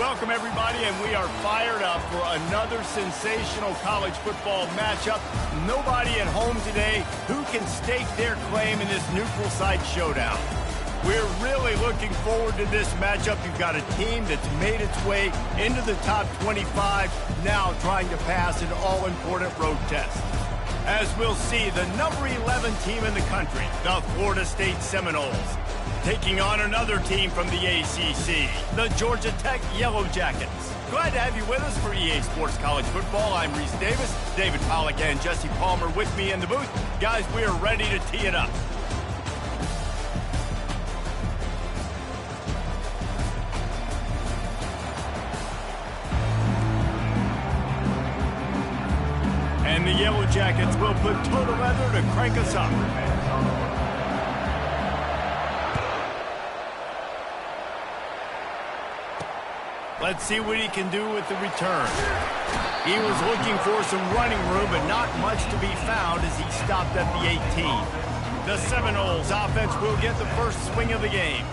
Welcome, everybody, and we are fired up for another sensational college football matchup. Nobody at home today who can stake their claim in this neutral site showdown. We're really looking forward to this matchup. You've got a team that's made its way into the top 25, now trying to pass an all-important road test. As we'll see, the number 11 team in the country, the Florida State Seminoles, taking on another team from the ACC, the Georgia Tech Yellow Jackets. Glad to have you with us for EA Sports College Football. I'm Reese Davis, David Pollack and Jesse Palmer with me in the booth. Guys, we are ready to tee it up. And the Yellow Jackets will put total leather to crank us up. Let's see what he can do with the return. He was looking for some running room, but not much to be found as he stopped at the 18. The Seminoles offense will get the first swing of the game.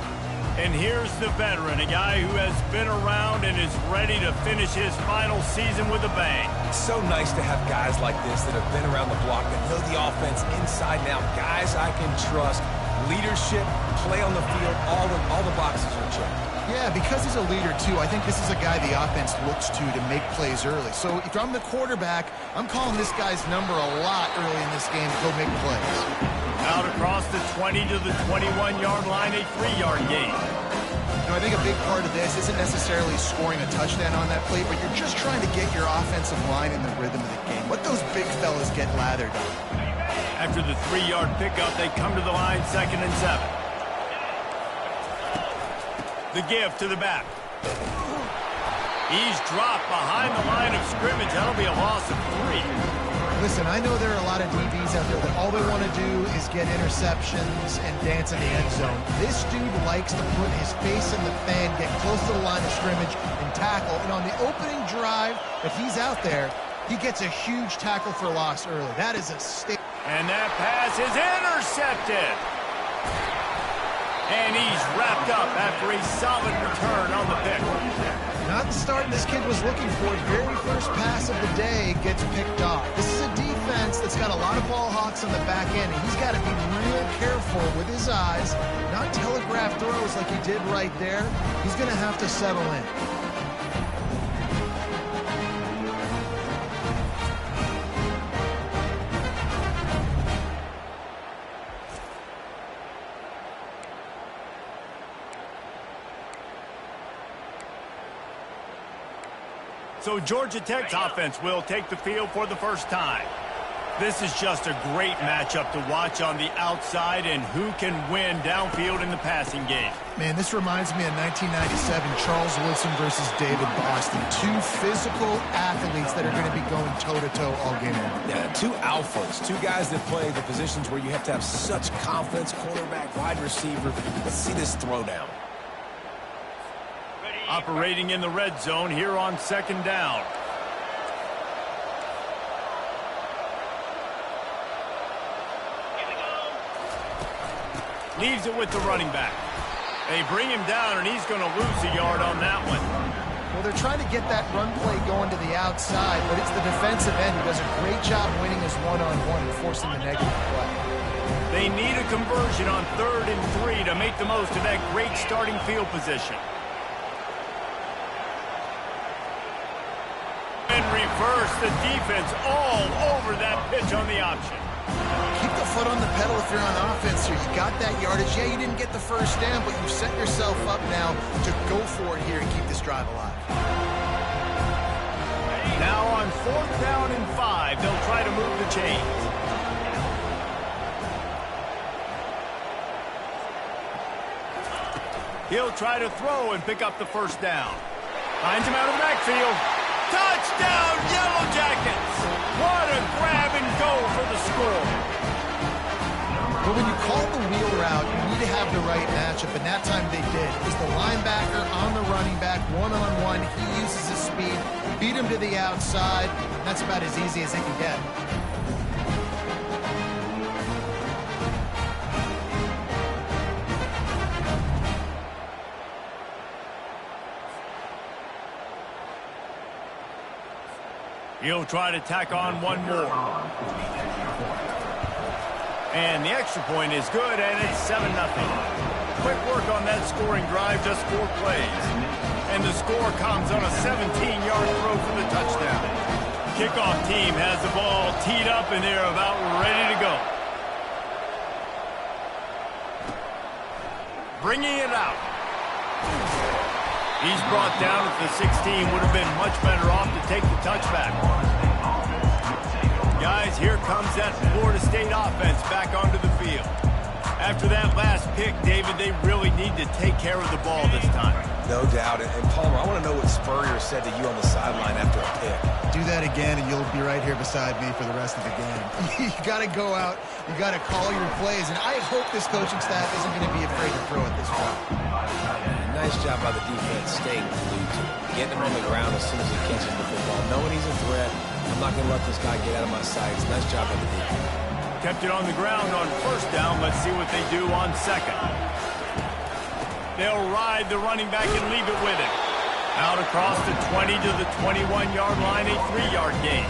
And here's the veteran, a guy who has been around and is ready to finish his final season with a bang. It's so nice to have guys like this that have been around the block, that know the offense inside and out. Guys I can trust. Leadership, play on the field, all the boxes are checked. Yeah, because he's a leader, too, I think this is a guy the offense looks to make plays early. So if I'm the quarterback, I'm calling this guy's number a lot early in this game to go make plays. Out across the 20 to the 21-yard line, a 3-yard gain. You know, I think a big part of this isn't necessarily scoring a touchdown on that play, but you're just trying to get your offensive line in the rhythm of the game. Let those big fellas get lathered on. After the 3-yard pickup, they come to the line, 2nd and 7. The give to the back. He's dropped behind the line of scrimmage. That'll be a loss of 3. Listen, I know there are a lot of DBs out there that all they want to do is get interceptions and dance in the end zone. This dude likes to put his face in the fan, get close to the line of scrimmage, and tackle. And on the opening drive, if he's out there, he gets a huge tackle for loss early. That is a state. And that pass is intercepted. And he's wrapped up after a solid return on the pick. Not the start this kid was looking for. Very first pass of the day gets picked off. This is a defense that's got a lot of ball hawks on the back end, and he's got to be real careful with his eyes, not telegraph throws like he did right there. He's going to have to settle in. So Georgia Tech's offense will take the field for the first time. This is just a great matchup to watch on the outside and who can win downfield in the passing game. Man, this reminds me of 1997, Charles Woodson versus David Boston. Two physical athletes that are going to be going toe-to-toe all game long. Yeah, two alphas, two guys that play the positions where you have to have such confidence, quarterback, wide receiver. Let's see this throwdown. Operating in the red zone here on 2nd down. Leaves it with the running back. They bring him down, and he's going to lose a yard on that one. Well, they're trying to get that run play going to the outside, but it's the defensive end who does a great job winning his one-on-one and forcing the negative play. They need a conversion on 3rd and 3 to make the most of that great starting field position. And reverse the defense all over that pitch on the option. Keep the foot on the pedal if you're on offense here. You got that yardage. Yeah, you didn't get the first down, but you set yourself up now to go for it here and keep this drive alive. Now on 4th down and 5, they'll try to move the chains. He'll try to throw and pick up the first down. Finds him out of the backfield. Touchdown, Yellow Jackets! What a grab and go for the score. But when you call the wheel route, you need to have the right matchup, and that time they did. It was the linebacker on the running back, one-on-one. He uses his speed, beat him to the outside. That's about as easy as it can get. He'll try to tack on one more. And the extra point is good, and it's 7-0. Quick work on that scoring drive, just 4 plays. And the score comes on a 17-yard throw for the touchdown. Kickoff team has the ball teed up, and they're about ready to go. Bringing it out. He's brought down at the 16. Would have been much better off to take the touchback. Guys, here comes that Florida State offense back onto the field. After that last pick, David, they really need to take care of the ball this time. No doubt. And Palmer, I want to know what Spurrier said to you on the sideline after a pick. Do that again, and you'll be right here beside me for the rest of the game. You got to go out. You got to call your plays. And I hope this coaching staff isn't going to be afraid to throw it this way. Nice job by the defense staying glued to him. Getting him on the ground as soon as he catches the football. Knowing he's a threat, I'm not going to let this guy get out of my sights. Nice job by the defense. Kept it on the ground on first down. Let's see what they do on second. They'll ride the running back and leave it with him. Out across the 20 to the 21-yard line, a 3-yard gain.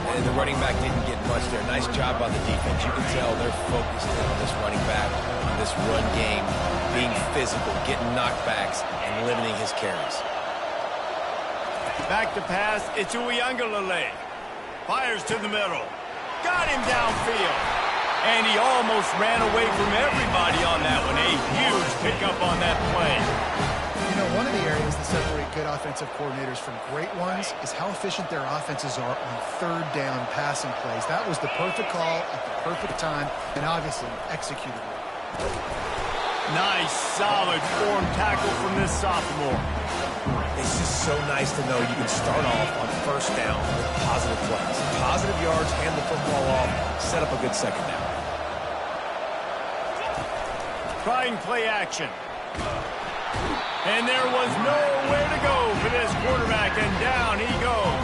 And the running back didn't get much there. Nice job by the defense. You can tell they're focused in on this running back, on this run game, being physical, getting knockbacks, and limiting his carries. Back to pass. It's Uiagalelei. Fires to the middle. Got him downfield. And he almost ran away from everybody on that one. A huge pickup on that play. You know, one of the areas that separate good offensive coordinators from great ones is how efficient their offenses are on third down passing plays. That was the perfect call at the perfect time, and obviously executed well. Nice, solid form tackle from this sophomore. It's just so nice to know you can start off on first down with positive plays. Positive yards, hand the football off, set up a good second down. Trying play action. And there was nowhere to go for this quarterback, and down he goes.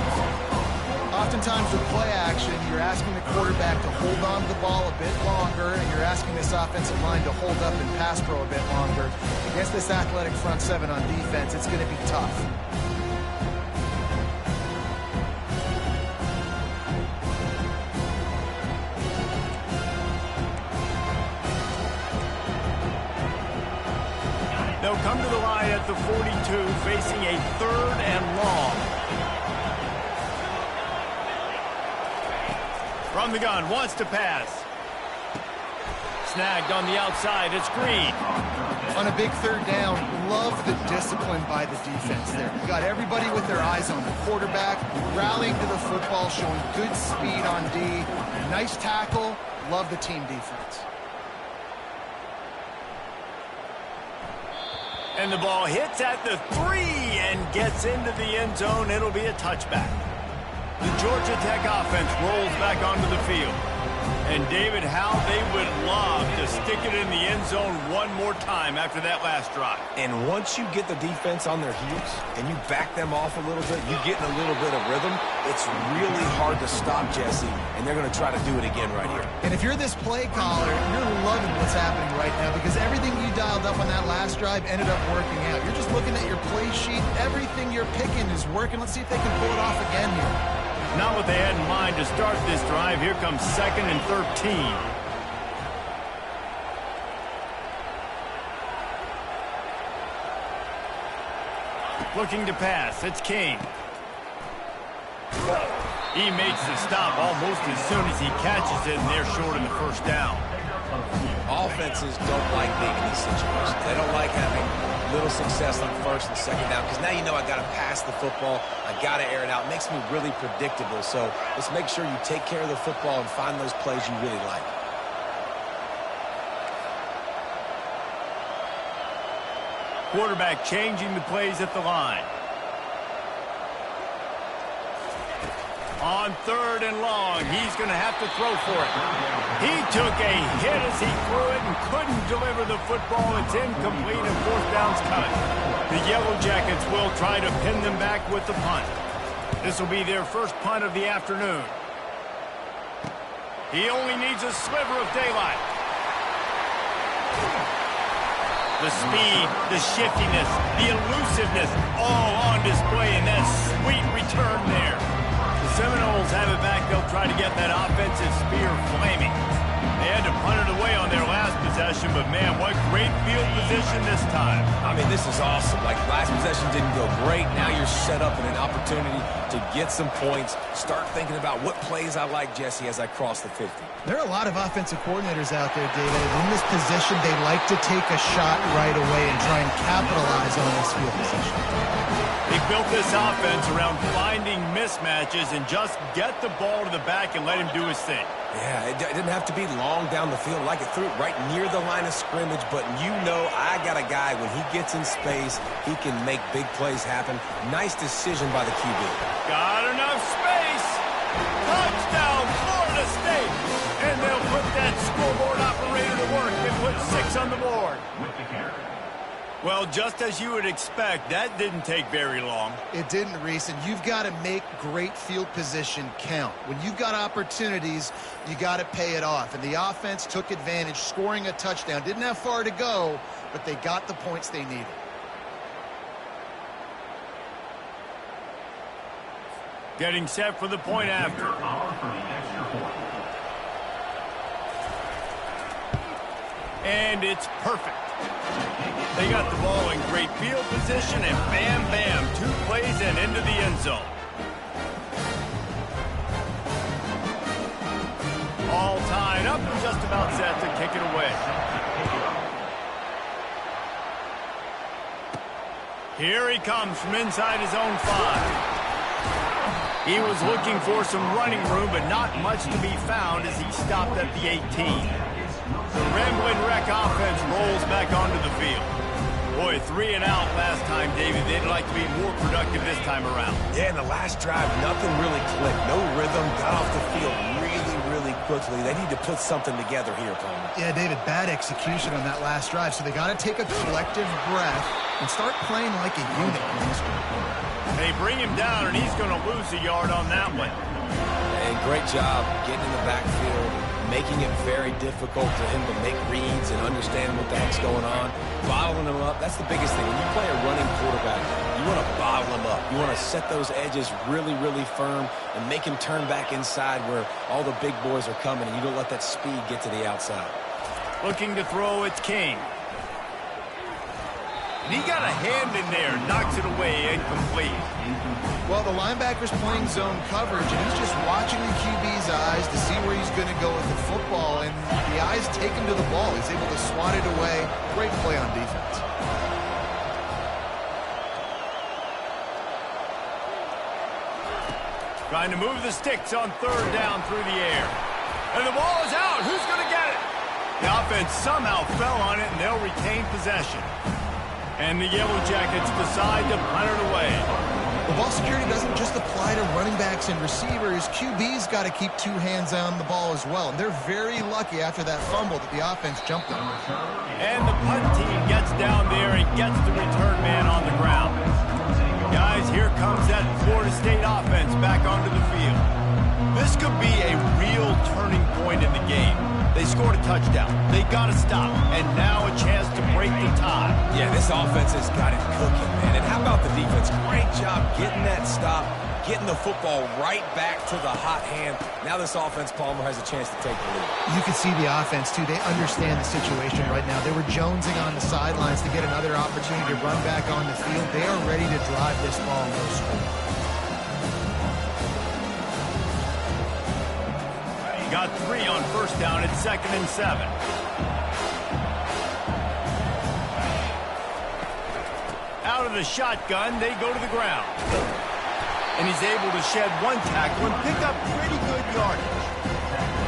Oftentimes with play action, you're asking the quarterback to hold on to the ball a bit longer, and you're asking this offensive line to hold up and pass pro a bit longer. Against this athletic front seven on defense, it's going to be tough. They'll come to the line at the 42, facing a 3rd and long. From the gun, wants to pass. Snagged on the outside, it's Green. On a big 3rd down, love the discipline by the defense there. You got everybody with their eyes on the quarterback, rallying to the football, showing good speed on D. Nice tackle, love the team defense. And the ball hits at the 3 and gets into the end zone. It'll be a touchback. The Georgia Tech offense rolls back onto the field. And David, how they would love to stick it in the end zone one more time after that last drive. And once you get the defense on their heels and you back them off a little bit, you get in a little bit of rhythm, it's really hard to stop Jesse, and they're going to try to do it again right here. And if you're this play caller, you're loving what's happening right now because everything you dialed up on that last drive ended up working out. You're just looking at your play sheet. Everything you're picking is working. Let's see if they can pull it off again here. Not what they had in mind to start this drive. Here comes 2nd and 13. Looking to pass. It's King. He makes the stop almost as soon as he catches it, and they're short in the first down. Offenses don't like being in these situations. They don't like having little success on 1st and 2nd down because now you know I got to pass the football. I got to air it out. It makes me really predictable. So let's make sure you take care of the football and find those plays you really like. Quarterback changing the plays at the line. On 3rd and long, he's going to have to throw for it. He took a hit as he threw it and couldn't deliver the football. It's incomplete and 4th down's coming. The Yellow Jackets will try to pin them back with the punt. This will be their first punt of the afternoon. He only needs a sliver of daylight. The speed, the shiftiness, the elusiveness, all on display in that sweet return there. The get that offensive spear flaming. They had to punt it away on their last possession, but man, what great field position this time. I mean, this is awesome. Like, last possession didn't go great. Now you're set up in an opportunity to get some points. Start thinking about what plays I like, Jesse, as I cross the 50. There are a lot of offensive coordinators out there, David, and in this position, they like to take a shot right away and try and capitalize on this field position. They built this offense around finding mismatches and just get the ball to the back and let him do his thing. Yeah, it didn't have to be long down the field. Like, it threw it right near the line of scrimmage, but you know I got a guy, when he gets in space, he can make big plays happen. Nice decision by the QB. Got enough space. Touchdown, Florida State. And they'll put that scoreboard operator to work and put 6 on the board. Well, just as you would expect, that didn't take very long. It didn't, Reese, and you've got to make great field position count. When you've got opportunities, you got to pay it off. And the offense took advantage, scoring a touchdown. Didn't have far to go, but they got the points they needed. Getting set for the point after. And it's perfect. They got the ball in great field position, and bam, bam, 2 plays and into the end zone. All tied up and just about set to kick it away. Here he comes from inside his own 5. He was looking for some running room, but not much to be found as he stopped at the 18. The Ramblin' Wreck offense rolls back onto the field. Boy, 3 and out last time, David. They'd like to be more productive this time around. Yeah, in the last drive, nothing really clicked. No rhythm, got off the field really quickly. They need to put something together here, Palmer. Yeah, David, bad execution on that last drive, so they got to take a collective breath and start playing like a unit. They bring him down, and he's going to lose a yard on that one. And great job getting in the backfield, making it very difficult for him to make reads and understand what the heck's going on. Bottling him up, that's the biggest thing. When you play a running quarterback, you want to bottle him up. You want to set those edges really firm and make him turn back inside where all the big boys are coming, and you don't let that speed get to the outside. Looking to throw, it's King. And he got a hand in there, knocks it away, incomplete. Well, the linebacker's playing zone coverage, and he's just watching the QB's eyes to see where he's going to go with the football, and the eyes take him to the ball. He's able to swat it away. Great play on defense. Trying to move the sticks on 3rd down through the air. And the ball is out. Who's going to get it? The offense somehow fell on it, and they'll retain possession. And the Yellow Jackets decide to punt it away. The ball security doesn't just apply to running backs and receivers. QB's got to keep 2 hands on the ball as well. And they're very lucky after that fumble that the offense jumped on. And the punt team gets down there and gets the return man on the ground. Guys, here comes that Florida State offense back onto the field. This could be a real turning point in the game. They scored a touchdown. They got to stop. And now a chance to break the tie. Yeah, this offense has got it cooking, man. And how about the defense? Great job getting that stop, getting the football right back to the hot hand. Now this offense, Palmer, has a chance to take the lead. You can see the offense, too. They understand the situation right now. They were jonesing on the sidelines to get another opportunity to run back on the field. They are ready to drive this ball and go score. Got 3 on 1st down. It's 2nd and 7. Out of the shotgun, they go to the ground. And he's able to shed 1 tackle and pick up pretty good yardage.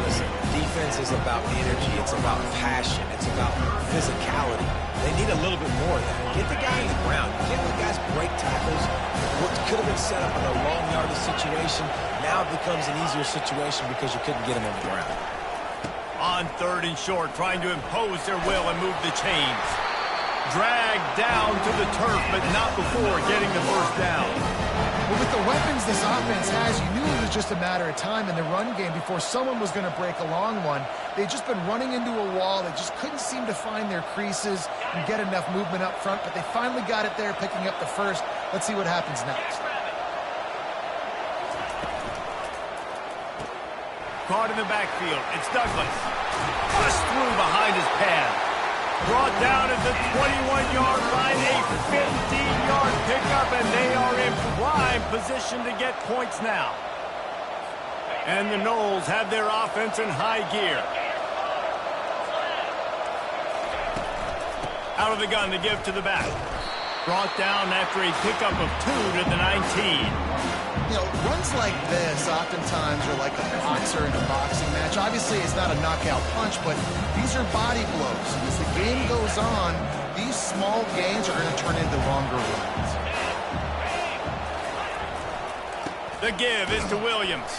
Listen, defense is about energy. It's about passion. It's about physicality. They need a little bit more of that. Get the guy in the ground. Get the guys break tackles. What could have been set up in a long yardage situation now becomes an easier situation because you couldn't get him on the ground. On 3rd and short, trying to impose their will and move the chains. Dragged down to the turf, but not before getting the 1st down. Well, with the weapons this offense has, you knew it was just a matter of time in the run game before someone was going to break a long one. They'd just been running into a wall. They just couldn't seem to find their creases and get enough movement up front, but they finally got it there, picking up the 1st. Let's see what happens next. caught in the backfield. It's Douglas. Pushed through behind his pad. Brought down at the 21-yard line, a 15-yard pickup, and they are in prime position to get points now. And the Noles have their offense in high gear. Out of the gun to give to the back. Brought down after a pickup of 2 to the 19. You know, runs like this oftentimes are like a boxer in a boxing match. Obviously, it's not a knockout punch, but these are body blows. As the game goes on, these small gains are going to turn into longer runs. The give is to Williams.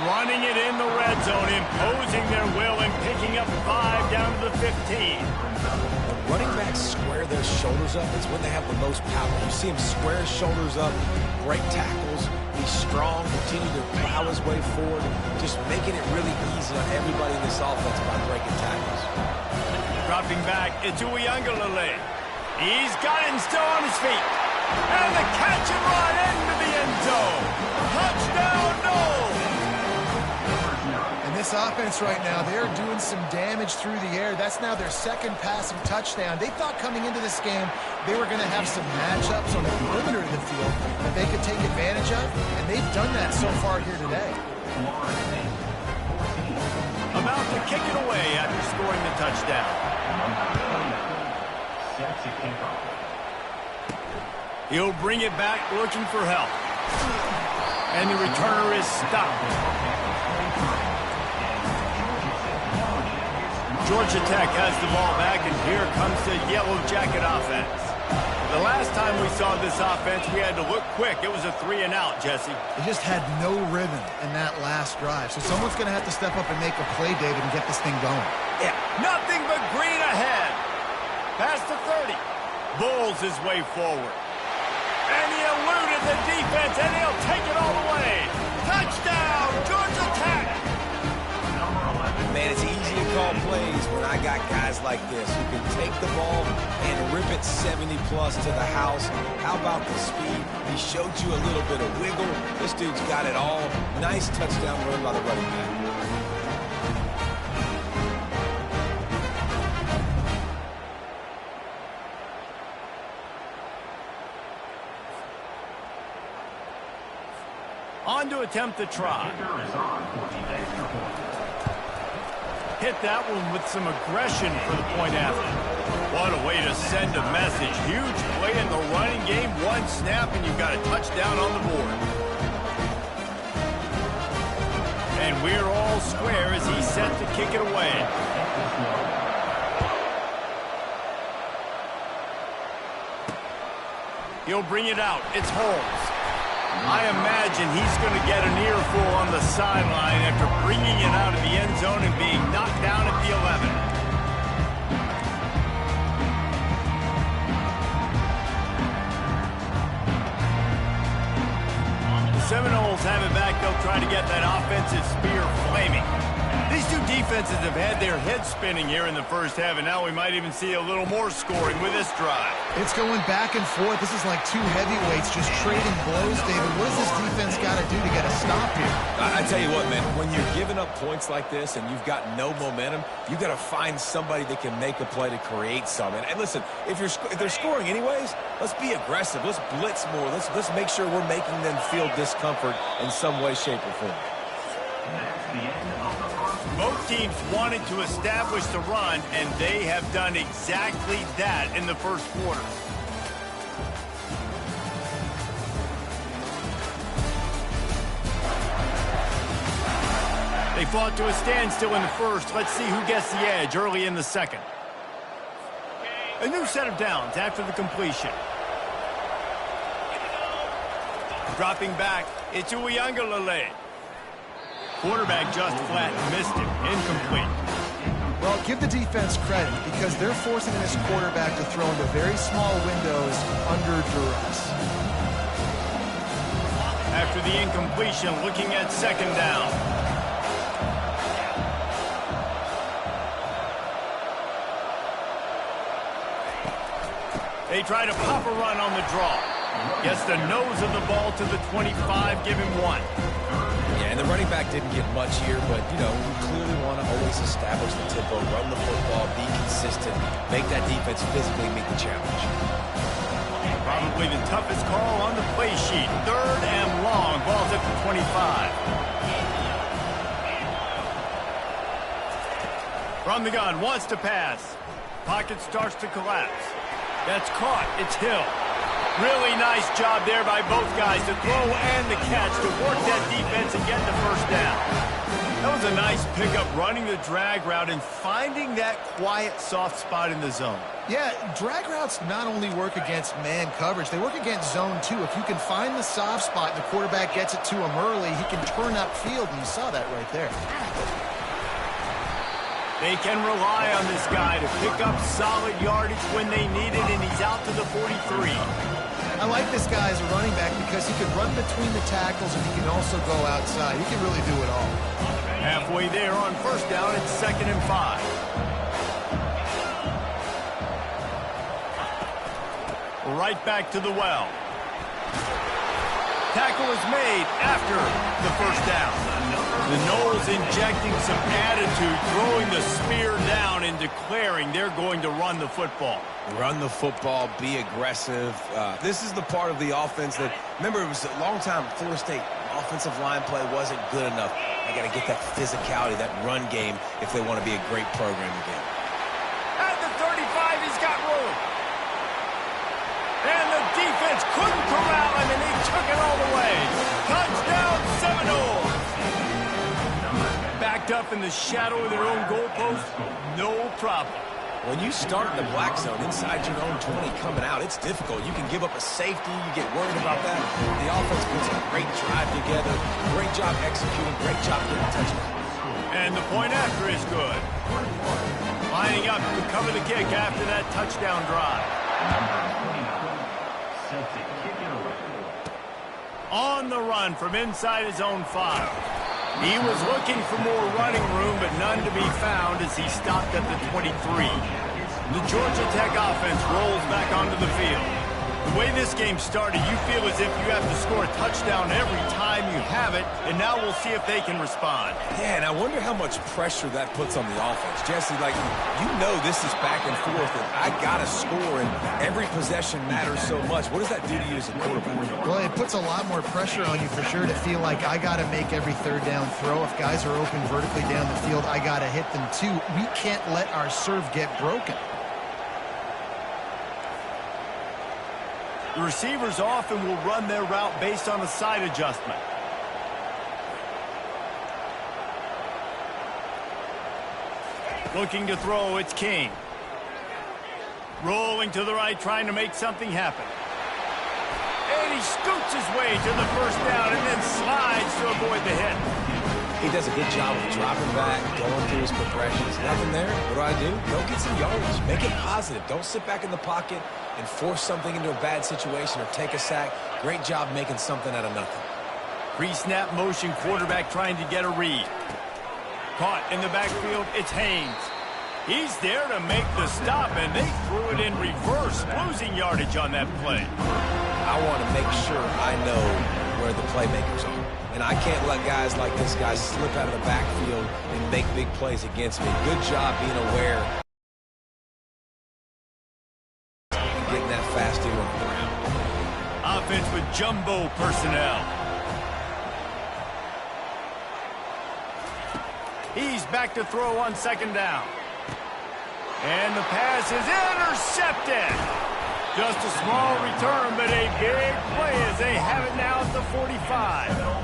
Running it in the red zone, imposing their will and picking up 5 down to the 15. Running backs square their shoulders up. It's when they have the most power. You see him square his shoulders up, break tackles, be strong, continue to plow his way forward, just making it really easy on everybody in this offense by breaking tackles. Dropping back, it's Uiagalelei. He's got it and still on his feet. And the catch and run into the end zone. Touchdown, Noles! This offense right now, they're doing some damage through the air. That's now their second passing touchdown. They thought coming into this game they were going to have some matchups on the perimeter of the field that they could take advantage of, and they've done that so far here today. About to kick it away after scoring the touchdown. He'll bring it back looking for help. And the returner is stopped. Georgia Tech has the ball back, and here comes the Yellow Jacket offense. The last time we saw this offense, we had to look quick. It was a 3 and out, Jesse. They just had no rhythm in that last drive. So someone's going to have to step up and make a play, David, and get this thing going. Yeah, nothing but green ahead. Past the 30. Bulls his way forward. And he eluded the defense, and he'll take it all the way. Touchdown, Georgia Tech! Man, it's easy to call plays when I got guys like this who can take the ball and rip it 70-plus to the house. How about the speed? He showed you a little bit of wiggle. This dude's got it all. Nice touchdown run by the running back. On to attempt the try. Hit that one with some aggression for the point after. What a way to send a message. Huge play in the running game. One snap and you've got a touchdown on the board. And we're all square as he's set to kick it away. He'll bring it out. It's Holmes. I imagine he's going to get an earful on the sideline after bringing it out of the end zone and being knocked down at the 11. The Seminoles have it back. They'll try to get that offensive spear flaming. These two defenses have had their heads spinning here in the first half, and now we might even see a little more scoring with this drive. It's going back and forth. This is like two heavyweights just trading blows, David. What does this defense got to do to get a stop here? I tell you what, man, when you're giving up points like this and you've got no momentum, you got to find somebody that can make a play to create something. And listen, if they're scoring anyways, let's be aggressive. Let's blitz more. Let's make sure we're making them feel discomfort in some way, shape, or form. Both teams wanted to establish the run, and they have done exactly that in the first quarter. They fought to a standstill in the first. Let's see who gets the edge early in the second. A new set of downs after the completion. Dropping back, it's Uiagalelei. Quarterback just flat missed him. Incomplete. Well, give the defense credit because they're forcing this quarterback to throw into very small windows under duress. After the incompletion, looking at second down. They try to pop a run on the draw. Gets the nose of the ball to the 25, give him 1. Yeah, and the running back didn't get much here, but, you know, we clearly want to always establish the tempo, run the football, be consistent, make that defense physically meet the challenge. Probably the toughest call on the play sheet. 3rd and long, ball's at the 25. From the gun, wants to pass. Pocket starts to collapse. That's caught. It's Hill. Really nice job there by both guys, the throw and the catch, to work that defense and get the first down. That was a nice pickup, running the drag route and finding that quiet, soft spot in the zone. Yeah, drag routes not only work against man coverage, they work against zone too. If you can find the soft spot and the quarterback gets it to him early, he can turn upfield, and you saw that right there. They can rely on this guy to pick up solid yardage when they need it, and he's out to the 43. I like this guy as a running back because he can run between the tackles and he can also go outside. He can really do it all. Halfway there on first down, it's 2nd and 5. Right back to the well. Tackle is made after the first down. The Noles injecting some attitude, throwing the spear down and declaring they're going to run the football. Run the football, be aggressive. This is the part of the offense that, remember, it was a long time, Florida State offensive line play wasn't good enough. They got to get that physicality, that run game, if they want to be a great program again. At the 35, he's got room. And the defense couldn't corral him, and he took it all the way. Touchdown, Seminoles. Backed up in the shadow of their own goalpost, no problem. When you start in the black zone inside your own 20 coming out, it's difficult. You can give up a safety. You get worried about that. The offense puts a great drive together. Great job executing. Great job getting a touchdown. And the point after is good. Lining up to cover the kick after that touchdown drive. On the run from inside his own 5. He was looking for more running room, but none to be found as he stopped at the 23. The Georgia Tech offense rolls back onto the field. The way this game started, you feel as if you have to score a touchdown every time you have it, and now we'll see if they can respond. Yeah, and I wonder how much pressure that puts on the offense. Jesse, like, you know this is back and forth, and I got to score, and every possession matters so much. What does that do to you as a quarterback? Well, it puts a lot more pressure on you for sure to feel like I got to make every 3rd down throw. If guys are open vertically down the field, I got to hit them too. We can't let our serve get broken. The receivers often will run their route based on a side adjustment. Looking to throw, it's King. Rolling to the right, trying to make something happen. And he scoots his way to the first down and then slides to avoid the hit. He does a good job of dropping back, going through his progressions. Nothing there. What do? Go get some yardage. Make it positive. Don't sit back in the pocket and force something into a bad situation or take a sack. Great job making something out of nothing. Pre-snap motion, quarterback trying to get a read. Caught in the backfield, it's Haynes. He's there to make the stop, and they threw it in reverse, losing yardage on that play. I want to make sure I know where the playmakers are. And I can't let guys like this guy slip out of the backfield and make big plays against me. Good job being aware and getting that fast dude on the ground. Offense with jumbo personnel. He's back to throw on 2nd down. And the pass is intercepted. Just a small return, but a big play as they have it now at the 45.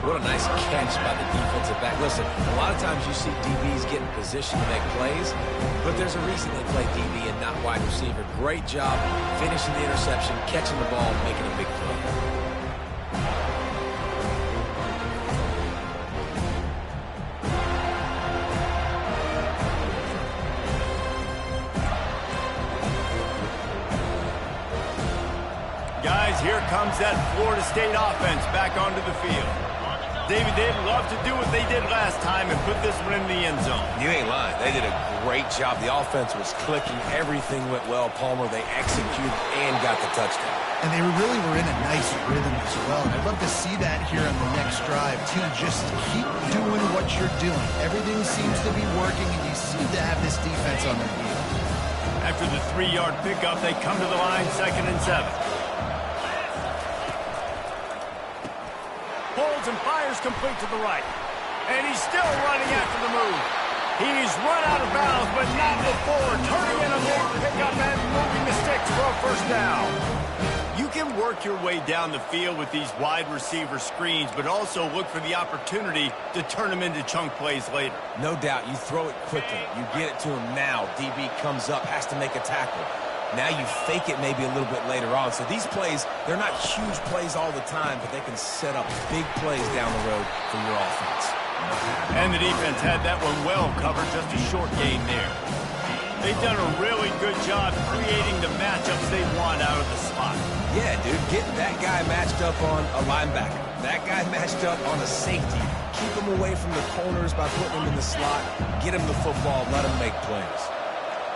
What a nice catch by the defensive back. Listen, a lot of times you see DBs get in position to make plays, but there's a reason they play DB and not wide receiver. Great job finishing the interception, catching the ball, making a big play. Guys, here comes that Florida State offense back onto the field. David, they'd love to do what they did last time and put this one in the end zone. You ain't lying. They did a great job. The offense was clicking. Everything went well. Palmer, they executed and got the touchdown. And they really were in a nice rhythm as well. And I'd love to see that here on the next drive, too. Just keep doing what you're doing. Everything seems to be working, and you seem to have this defense on their heels. After the 3-yard pickup, they come to the line, 2nd and 7. Holds and fires complete to the right. And he's still running after the move. He's run out of bounds, but not before turning in a big pickup and moving the sticks for a first down. You can work your way down the field with these wide receiver screens, but also look for the opportunity to turn them into chunk plays later. No doubt, you throw it quickly. You get it to him now. DB comes up, has to make a tackle. Now you fake it maybe a little bit later on. So these plays, they're not huge plays all the time, but they can set up big plays down the road for your offense. And the defense had that one well covered, just a short gain there. They've done a really good job creating the matchups they want out of the slot. Yeah, dude, get that guy matched up on a linebacker. That guy matched up on a safety. Keep him away from the corners by putting him in the slot. Get him the football, let him make plays.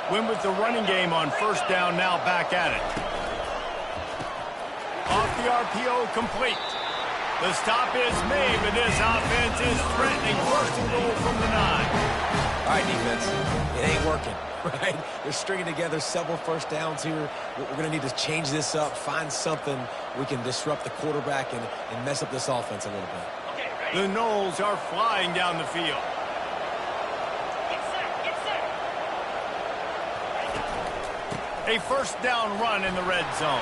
Win with the running game on first down, now back at it. Off the RPO, complete. The stop is made, but this offense is threatening first and goal from the 9. All right, defense, it ain't working, right? They're stringing together several first downs here. We're going to need to change this up, find something we can disrupt the quarterback and mess up this offense a little bit. The Noles are flying down the field. A first down run in the red zone.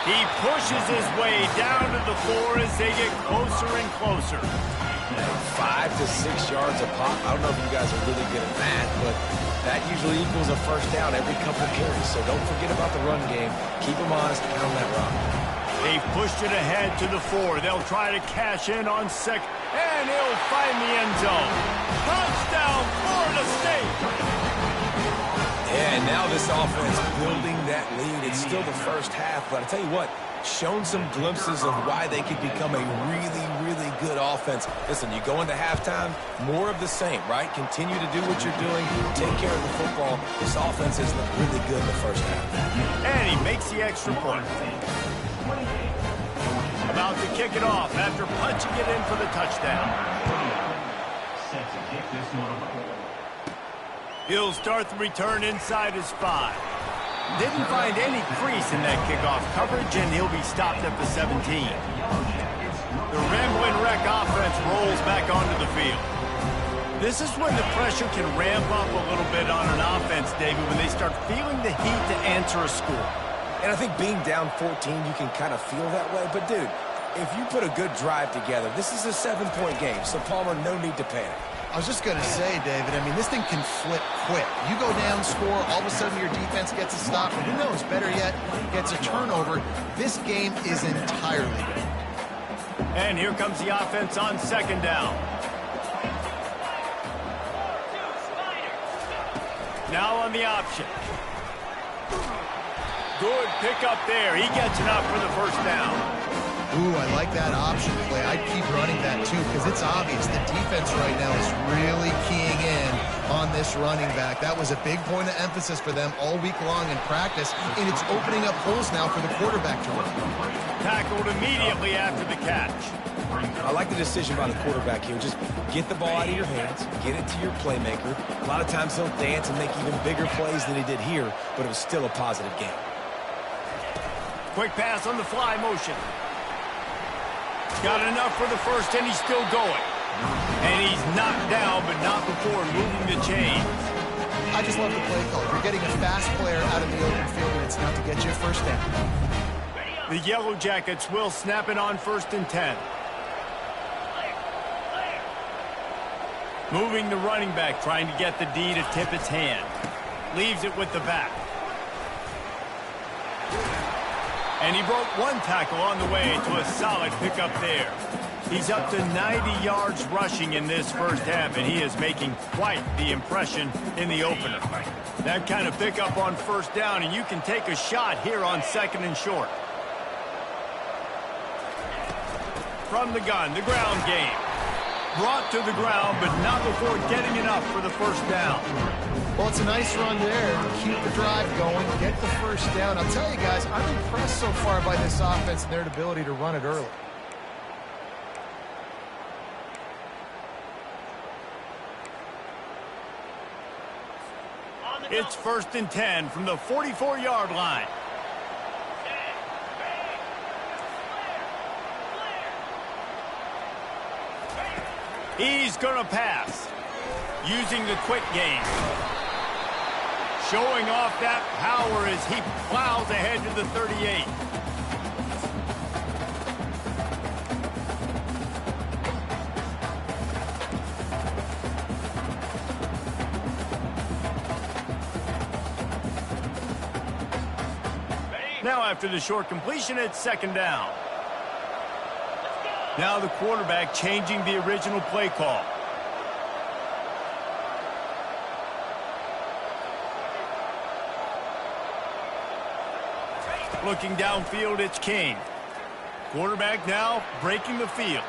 He pushes his way down to the 4 as they get closer and closer. 5 to 6 yards a pop. I don't know if you guys are really good at math, but that usually equals a first down every couple carries. So don't forget about the run game. Keep them honest, pound that rock. They've pushed it ahead to the 4. They'll try to cash in on 2nd, and he'll find the end zone. Touchdown, Florida State! Yeah, and now this offense building that lead. It's still the first half, but I tell you what, shown some glimpses of why they could become a really, really good offense. Listen, you go into halftime, more of the same, right? Continue to do what you're doing, take care of the football. This offense has looked really good in the first half. And he makes the extra point. About to kick it off after punching it in for the touchdown. Set to kick this one. He'll start the return inside his 5. Didn't find any crease in that kickoff coverage, and he'll be stopped at the 17. The Ramblin' Wreck offense rolls back onto the field. This is when the pressure can ramp up a little bit on an offense, David, when they start feeling the heat to answer a score. And I think being down 14, you can kind of feel that way. But, dude, if you put a good drive together, this is a 7-point game, so Palmer, no need to panic. I was just going to say, David, I mean, this thing can flip quick. You go down, score, all of a sudden your defense gets a stop, and who knows, better yet, gets a turnover. This game is entirely different. And here comes the offense on 2nd down. Now on the option. Good pickup there. He gets it up for the first down. Ooh, I like that option play. I'd keep running that, too, because it's obvious the defense right now is really keying in on this running back. That was a big point of emphasis for them all week long in practice, and it's opening up holes now for the quarterback to run. Tackled immediately after the catch. I like the decision by the quarterback here. Just get the ball out of your hands, get it to your playmaker. A lot of times he'll dance and make even bigger plays than he did here, but it was still a positive game. Quick pass on the fly motion. Got enough for the first, and he's still going. And he's knocked down, but not before moving the chains. I just love the play call. You're getting a fast player out of the open field, and it's not to get you a first down. The Yellow Jackets will snap it on 1st and 10. Moving the running back, trying to get the D to tip its hand. Leaves it with the back. And he broke one tackle on the way to a solid pickup there. He's up to 90 yards rushing in this first half, and he is making quite the impression in the opener. That kind of pickup on first down, and you can take a shot here on 2nd and short. From the gun, the ground game. Brought to the ground, but not before getting enough for the first down. Well, it's a nice run there. Keep the drive going, get the first down. I'll tell you guys, I'm impressed so far by this offense and their ability to run it early. It's 1st and 10 from the 44-yard line. He's going to pass, using the quick game. Showing off that power as he plows ahead to the 38. Now after the short completion, it's 2nd down. Now the quarterback changing the original play call. Looking downfield, it's Kane. Quarterback now breaking the field.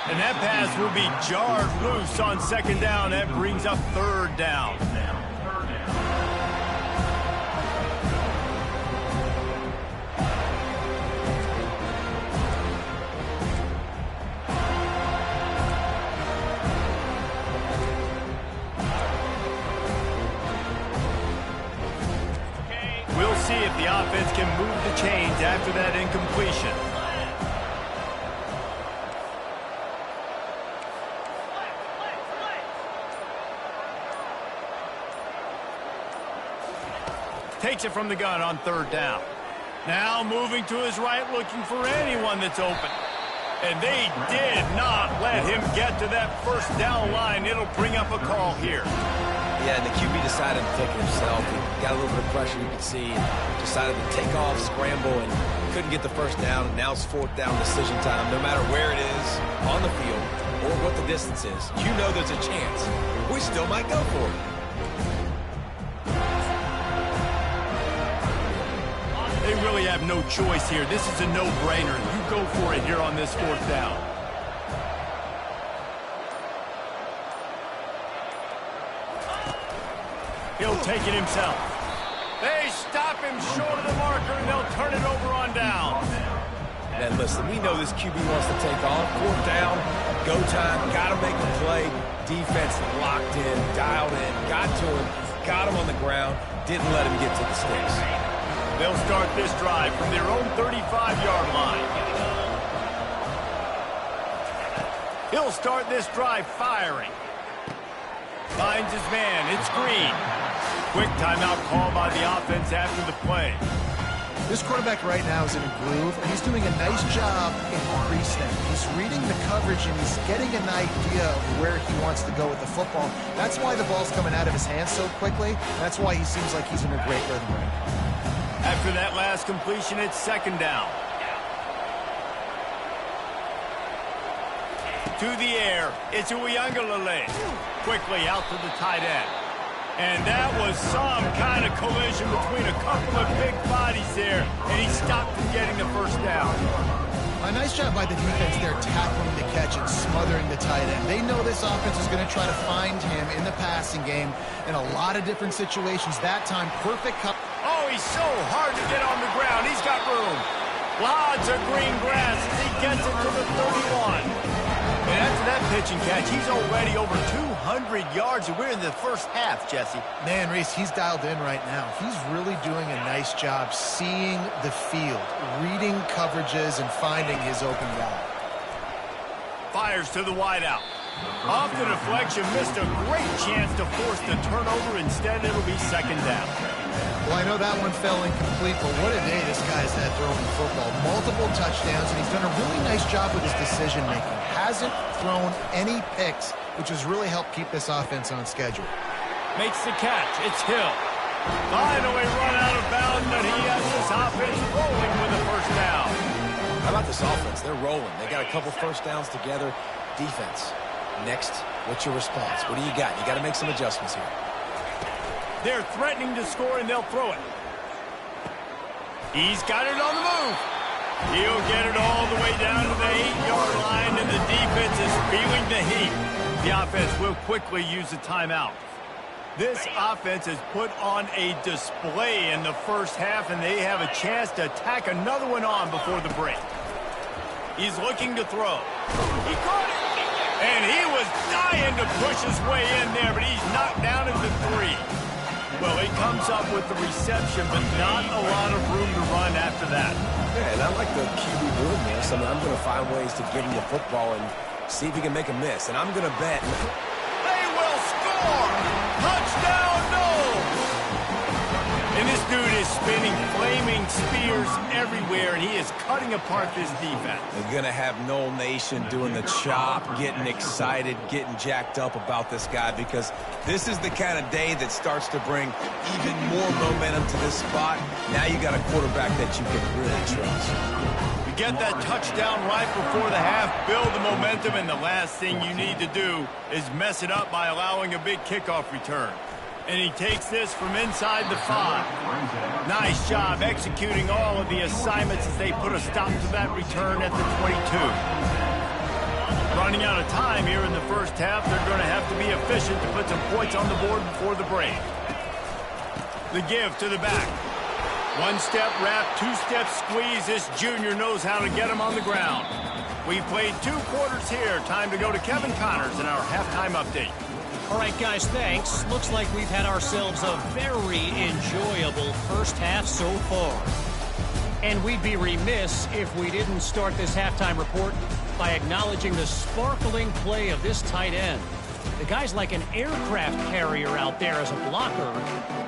And that pass will be jarred loose on 2nd down. That brings up 3rd down. We'll see if the offense can move the chains after that incompletion. Takes it from the gun on 3rd down. Now moving to his right, looking for anyone that's open. And they did not let him get to that 1st down line. It'll bring up a call here. Yeah, and the QB decided to take it himself. He got a little bit of pressure, you could see, and decided to take off, scramble, and couldn't get the 1st down. And now it's 4th down decision time. No matter where it is on the field or what the distance is, you know there's a chance. We still might go for it. They really have no choice here. This is a no-brainer. You go for it here on this 4th down. He'll take it himself. They stop him short of the marker, and they'll turn it over on down. And listen, we know this QB wants to take off. 4th down, go time, got to make the play. Defense locked in, dialed in, got to him, got him on the ground, didn't let him get to the sticks. They'll start this drive from their own 35-yard line. He'll start this drive firing. Finds his man. It's Green. Quick timeout call by the offense after the play. This quarterback right now is in a groove, and he's doing a nice job in the pre-snap. He's reading the coverage, and he's getting an idea of where he wants to go with the football. That's why the ball's coming out of his hands so quickly. That's why he seems like he's in a great rhythm right now. After that last completion, it's 2nd down. To the air, it's Uiagalelei. Quickly out to the tight end. And that was some kind of collision between a couple of big bodies there, and he stopped from getting the 1st down. A nice job by the defense there, tackling the catch and smothering the tight end. They know this offense is going to try to find him in the passing game in a lot of different situations. That time, perfect cut. Oh, he's so hard to get on the ground. He's got room. Lots of green grass as he gets it to the 31. And after that pitch and catch, he's already over 200 yards, and we're in the 1st half, Jesse. Man, Reese, he's dialed in right now. He's really doing a nice job seeing the field, reading coverages, and finding his open guy. Fires to the wideout. Off the deflection, missed a great chance to force the turnover. Instead, it'll be 2nd down. Well, I know that one fell incomplete, but what a day this guy's had throwing the football. Multiple touchdowns, and he's done a really nice job with his decision-making. Hasn't thrown any picks, which has really helped keep this offense on schedule. Makes the catch. It's Hill. Finally run out of bounds, but he has this offense rolling with the 1st down. How about this offense? They're rolling. They got a couple 1st downs together. Defense. Next, what's your response? What do you got? You got to make some adjustments here. They're threatening to score, and they'll throw it. He's got it on the move. He'll get it all the way down to the 8-yard line, and the defense is feeling bring the heat. The offense will quickly use a timeout. This offense has put on a display in the first half, and they have a chance to tack another one on before the break. He's looking to throw. He caught it. And he was dying to push his way in there, but he's knocked down at the 3. Well, he comes up with the reception, but not a lot of room to run after that. Yeah, and I like the QB doing this. I mean, I'm going to find ways to get him the football and see if he can make a miss. And I'm going to bet. They will score! Touchdown, no! And this dude is spinning flaming spears everywhere, and he is cutting apart this defense. They're going to have Noel Nation doing the chop, getting excited, getting jacked up about this guy, because this is the kind of day that starts to bring even more momentum to this spot. Now you got a quarterback that you can really trust. You get that touchdown right before the half, build the momentum, and the last thing you need to do is mess it up by allowing a big kickoff return. And he takes this from inside the 5. Nice job executing all of the assignments as they put a stop to that return at the 22. Running out of time here in the first half, they're going to have to be efficient to put some points on the board before the break. The give to the back. One-step wrap, two-step squeeze. This junior knows how to get him on the ground. We've played 2 quarters here. Time to go to Kevin Connors in our halftime update. All right, guys, thanks. Looks like we've had ourselves a very enjoyable first half so far. And we'd be remiss if we didn't start this halftime report by acknowledging the sparkling play of this tight end. The guy's like an aircraft carrier out there as a blocker.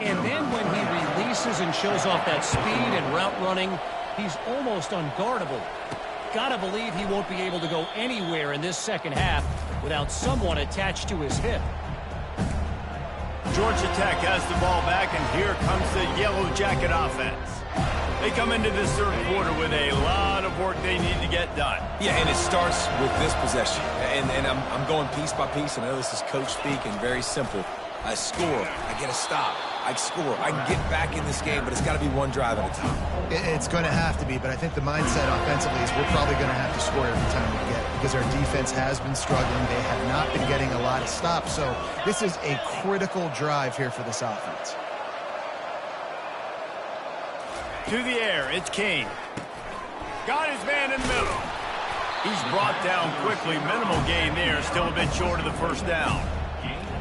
And then when he releases and shows off that speed and route running, he's almost unguardable. Gotta believe he won't be able to go anywhere in this second half without someone attached to his hip. Georgia Tech has the ball back, and here comes the Yellow Jacket offense. They come into this third quarter with a lot of work they need to get done. Yeah, and it starts with this possession. And I'm going piece by piece, and I know this is coach speak and very simple. I score, I get a stop, I score, I can get back in this game, but it's got to be one drive at a time. It's going to have to be, but I think the mindset offensively is we're probably going to have to score every time we get it, because our defense has been struggling. They have not been getting a lot of stops, so this is a critical drive here for this offense. To the air, it's King. Got his man in the middle. He's brought down quickly. Minimal gain there, still a bit short of the first down.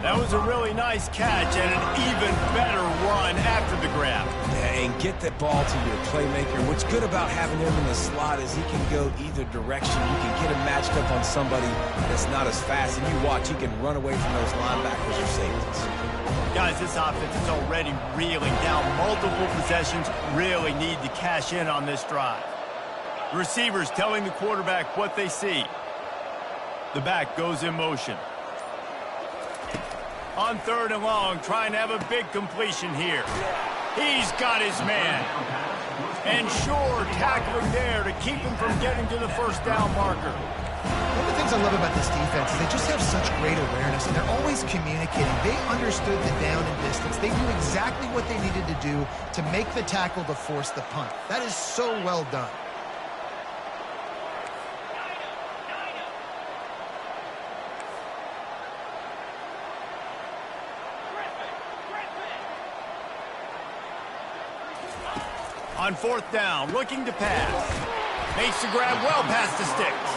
That was a really nice catch and an even better run after the grab. Yeah, and get that ball to your playmaker. What's good about having him in the slot is he can go either direction. You can get him matched up on somebody that's not as fast. And you watch, he can run away from those linebackers or safeties. Guys, this offense is already reeling down. Multiple possessions, really need to cash in on this drive. The receivers telling the quarterback what they see. The back goes in motion. On 3rd and long, trying to have a big completion here. He's got his man. And sure, tackling there to keep him from getting to the first down marker. One of the things I love about this defense is they just have such great awareness, and they're always communicating. They understood the down and distance. They knew exactly what they needed to do to make the tackle to force the punt. That is so well done. On 4th down, looking to pass. Makes the grab well past the sticks.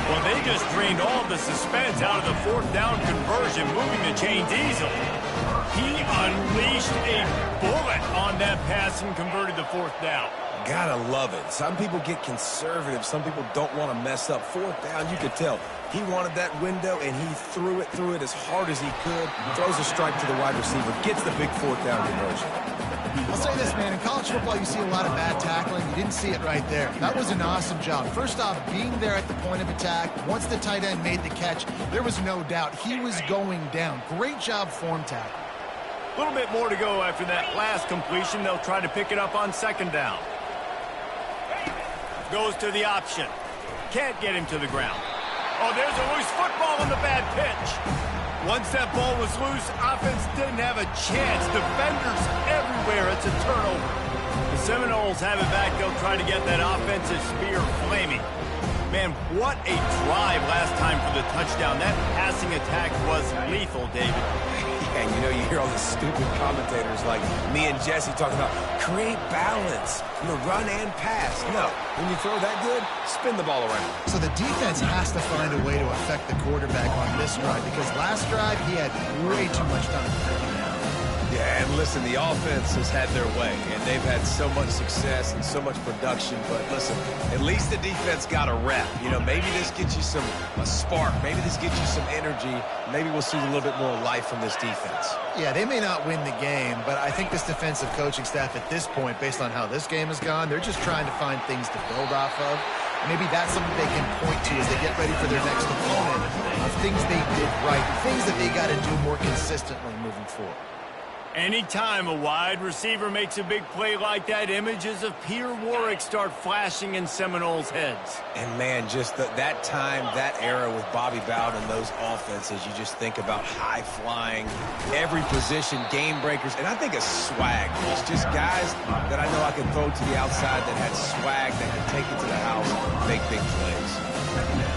Well, they just drained all the suspense out of the 4th down conversion, moving the chains easily. He unleashed a bullet on that pass and converted the 4th down. Gotta love it. Some people get conservative. Some people don't want to mess up. 4th down, you could tell. He wanted that window, and he threw it as hard as he could. Throws a strike to the wide receiver. Gets the big 4th down conversion. I'll say this, man. In college football, you see a lot of bad tackling. You didn't see it right there. That was an awesome job. First off, being there at the point of attack. Once the tight end made the catch, there was no doubt he was going down. Great job form tackle. A little bit more to go after that last completion. They'll try to pick it up on 2nd down. Goes to the option. Can't get him to the ground. Oh, there's a loose football on the bad pitch. Once that ball was loose, offense didn't have a chance. Defenders everywhere. It's a turnover. The Seminoles have it back. They'll try to get that offensive spear flaming. Man, what a drive last time for the touchdown. That passing attack was lethal, David. Yeah, and you know, you hear all the stupid commentators like me and Jesse talking about create balance, run and pass. No, when you throw that good, spin the ball around. So the defense has to find a way to affect the quarterback on this drive because last drive he had way too much time. Yeah, and listen, the offense has had their way, and they've had so much success and so much production. But listen, at least the defense got a rep. You know, maybe this gets you a spark. Maybe this gets you some energy. Maybe we'll see a little bit more life from this defense. Yeah, they may not win the game, but I think this defensive coaching staff at this point, based on how this game has gone, they're just trying to find things to build off of. Maybe that's something they can point to as they get ready for their next opponent of things they did right, things that they got to do more consistently moving forward. Anytime a wide receiver makes a big play like that, images of Peter Warrick start flashing in Seminoles' heads. And, man, just that time, that era with Bobby Bowden and those offenses, you just think about high-flying, every position, game breakers, and I think of swag. It's just guys that I know I can throw to the outside that had swag, that could take it to the house, make big plays.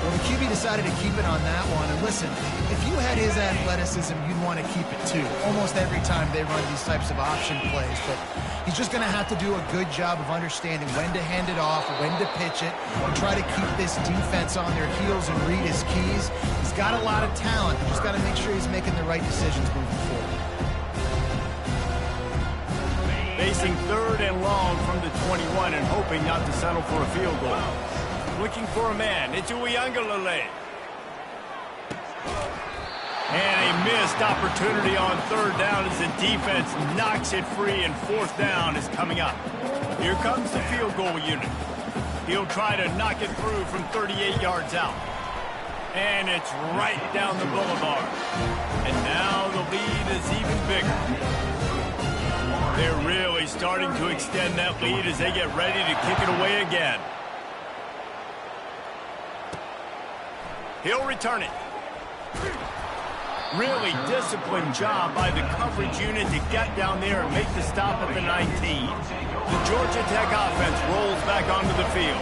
Well, the QB decided to keep it on that one. And listen, if you had his athleticism, you'd want to keep it too. Almost every time they run these types of option plays. But he's just going to have to do a good job of understanding when to hand it off, when to pitch it, and try to keep this defense on their heels and read his keys. He's got a lot of talent. He's just got to make sure he's making the right decisions moving forward. Facing 3rd and long from the 21 and hoping not to settle for a field goal. Looking for a man. It's Uiagalelei. And a missed opportunity on 3rd down as the defense knocks it free, and 4th down is coming up. Here comes the field goal unit. He'll try to knock it through from 38 yards out. And it's right down the boulevard. And now the lead is even bigger. They're really starting to extend that lead as they get ready to kick it away again. He'll return it. Really disciplined job by the coverage unit to get down there and make the stop at the 19. The Georgia Tech offense rolls back onto the field.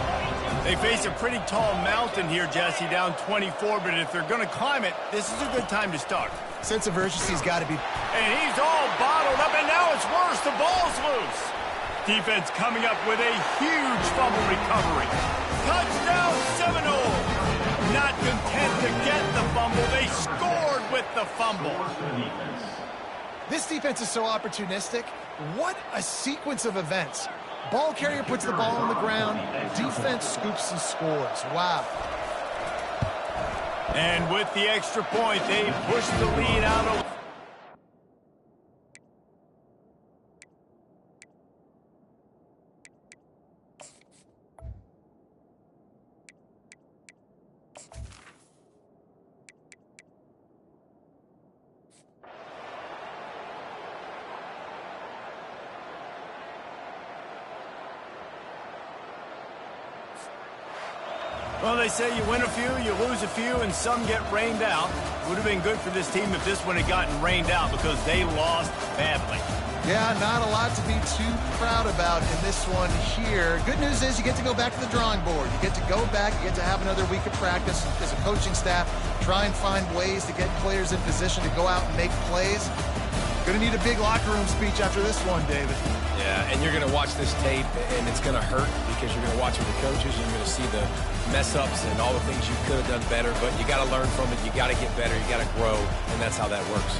They face a pretty tall mountain here, Jesse, down 24, but if they're going to climb it, this is a good time to start. Sense of urgency's got to be... And he's all bottled up, and now it's worse. The ball's loose. Defense coming up with a huge fumble recovery. Touchdown, Seminoles! Not content to get the fumble, they scored with the fumble. This defense is so opportunistic. What a sequence of events. Ball carrier puts the ball on the ground. Defense scoops and scores. Wow. And with the extra point, they push the lead out of... Well, they say you win a few, you lose a few, and some get rained out. Would have been good for this team if this one had gotten rained out because they lost badly. Yeah, not a lot to be too proud about in this one here. Good news is you get to go back to the drawing board. You get to go back, you get to have another week of practice as a coaching staff, try and find ways to get players in position to go out and make plays. Going to need a big locker room speech after this one, David. Yeah, and you're going to watch this tape, and it's going to hurt because you're going to watch it with the coaches, and you're going to see the mess-ups and all the things you could have done better, but you got to learn from it, you got to get better, you got to grow, and that's how that works.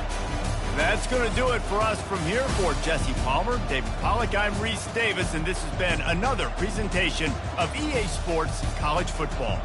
That's going to do it for us from here. For Jesse Palmer, David Pollack, I'm Reese Davis, and this has been another presentation of EA Sports College Football.